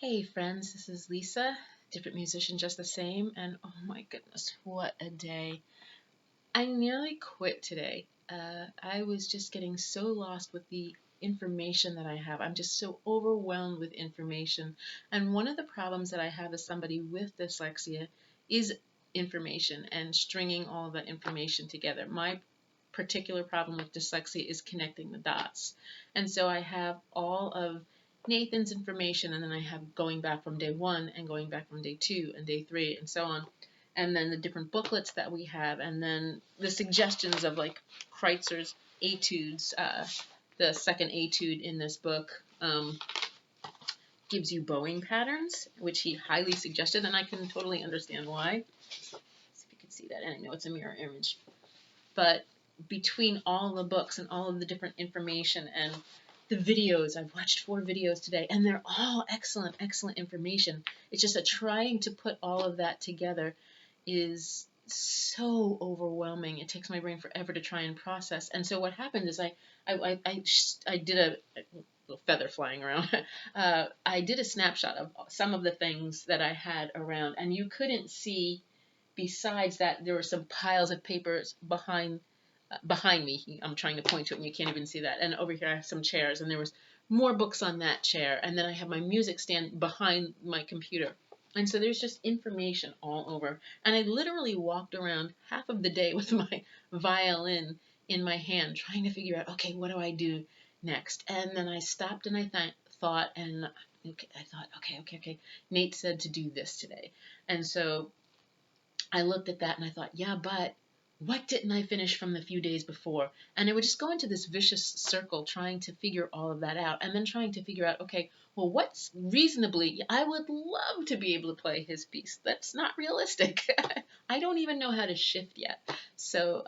Hey friends, this is Lisa, different musician just the same, and oh my goodness, what a day. I nearly quit today. I was just getting so lost with the information that I have. I'm just so overwhelmed with information. And one of the problems that I have as somebody with dyslexia is information and stringing all the information together. My particular problem with dyslexia is connecting the dots. And so I have all of Nathan's information, and then I have going back from day one and going back from day two and day three and so on. And then the different booklets that we have, and then the suggestions of like Kreitzer's etudes. The second etude in this book gives you bowing patterns, which he highly suggested, and I can totally understand why. Let's see if you can see that, and I know it's a mirror image. But between all the books and all of the different information and the videos, I've watched 4 videos today, and they're all excellent, excellent information. It's just that trying to put all of that together is so overwhelming. It takes my brain forever to try and process. And so what happened is I did a little feather flying around. I did a snapshot of some of the things that I had around, and you couldn't see. Besides that, there were some piles of papers behind me. I'm trying to point to it, and you can't even see that. And over here, I have some chairs, and there was more books on that chair. And then I have my music stand behind my computer. And so there's just information all over. And I literally walked around half of the day with my violin in my hand, trying to figure out, okay, what do I do next? And then I stopped and I thought, and I thought, okay. Nate said to do this today. And so I looked at that and I thought, yeah, but what didn't I finish from the few days before? And I would just go into this vicious circle trying to figure all of that out, and then trying to figure out, okay, well, what's reasonably, I would love to be able to play his piece. That's not realistic. I don't even know how to shift yet. So,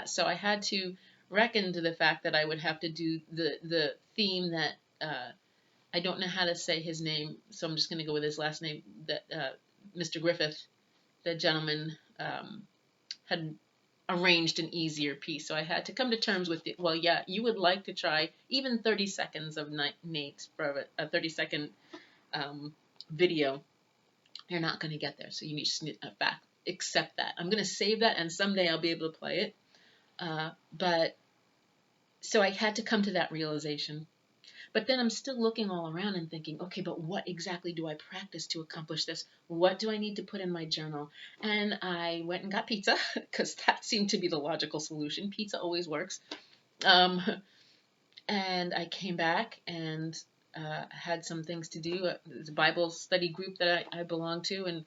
so I had to reckon to the fact that I would have to do the theme that, I don't know how to say his name, so I'm just going to go with his last name, that Mr. Griffith, the gentleman, had arranged an easier piece. So I had to come to terms with it. Well, yeah, you would like to try even 30 seconds of Nate's for a 30-second video. You're not going to get there. So you need to accept that. I'm going to save that, and someday I'll be able to play it. But so I had to come to that realization. But then I'm still looking all around and thinking, okay, but what exactly do I practice to accomplish this? What do I need to put in my journal? And I went and got pizza, because that seemed to be the logical solution. Pizza always works. And I came back and had some things to do. There's a Bible study group that I belong to, and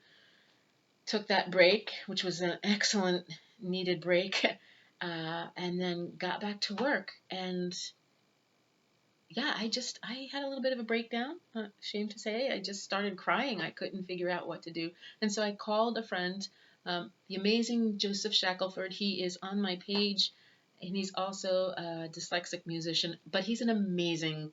took that break, which was an excellent needed break, and then got back to work. And yeah, I had a little bit of a breakdown, shame to say. I just started crying. I couldn't figure out what to do. And so I called a friend, the amazing Joseph Shackelford. He is on my page, and he's also a dyslexic musician, but he's an amazing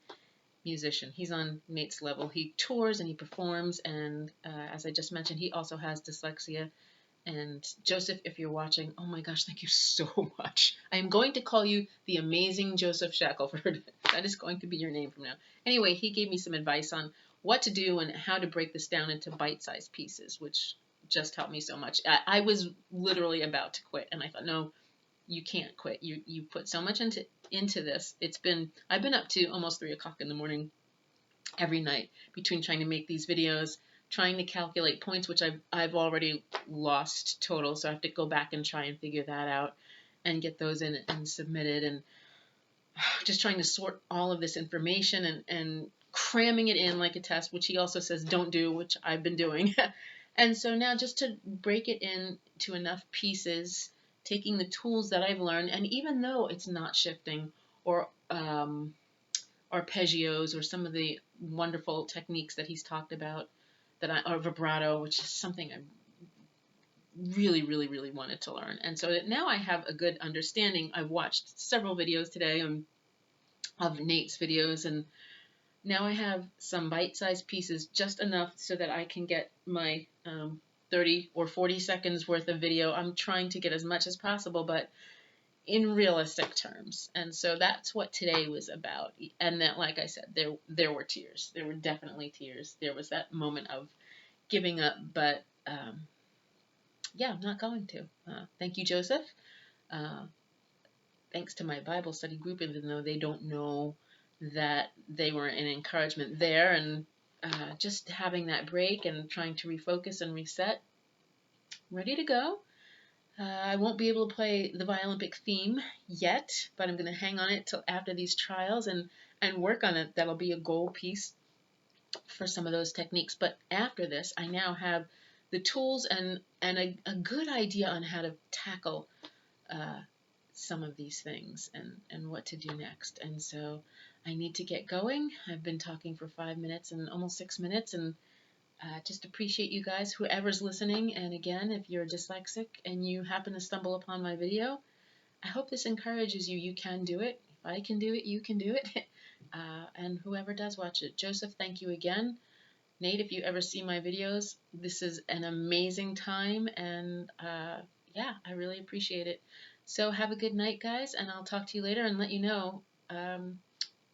musician. He's on Nate's level. He tours and he performs, and as I just mentioned, he also has dyslexia. And Joseph, if you're watching, oh my gosh, thank you so much. I am going to call you the amazing Joseph Shackelford. That is going to be your name from now. Anyway, he gave me some advice on what to do and how to break this down into bite-sized pieces, which just helped me so much. I was literally about to quit, and I thought, no, you can't quit. You put so much into this. I've been up to almost 3 o'clock in the morning every night between trying to make these videos, trying to calculate points, which I've already lost total, so I have to go back and try and figure that out and get those in and submitted, and just trying to sort all of this information and cramming it in like a test, which he also says don't do, which I've been doing. And so now just to break it into enough pieces, taking the tools that I've learned, and even though it's not shifting or arpeggios or some of the wonderful techniques that he's talked about, or vibrato, which is something I really, really, really wanted to learn. And so now I have a good understanding. I've watched several videos today of Nate's videos, and now I have some bite-sized pieces, just enough so that I can get my 30 or 40 seconds worth of video. I'm trying to get as much as possible, but in realistic terms. And so that's what today was about. And that, like I said, there were tears. There were definitely tears. There was that moment of giving up, but yeah, I'm not going to. Thank you, Joseph. Uh, Thanks to my Bible study group, even though they don't know that they were an encouragement there, and just having that break and trying to refocus and reset. Ready to go. I won't be able to play the violympic theme yet, but I'm going to hang on it till after these trials and work on it. That'll be a goal piece for some of those techniques. But after this, I now have the tools and a good idea on how to tackle some of these things and what to do next. And so I need to get going. I've been talking for 5 minutes and almost 6 minutes, and just appreciate you guys, whoever's listening. And again, if you're dyslexic and you happen to stumble upon my video, I hope this encourages you. You can do it. If I can do it, you can do it. And whoever does watch it. Joseph, thank you again. Nate, if you ever see my videos, this is an amazing time. And yeah, I really appreciate it. So have a good night, guys. And I'll talk to you later and let you know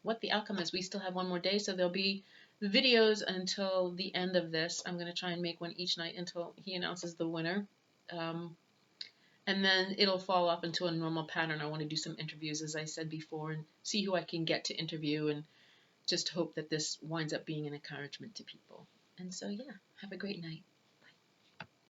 what the outcome is. We still have one more day, so there'll be videos until the end of this. I'm going to try and make one each night until he announces the winner. And then it'll fall off into a normal pattern. I want to do some interviews, as I said before, and see who I can get to interview, and just hope that this winds up being an encouragement to people. And so, yeah, have a great night.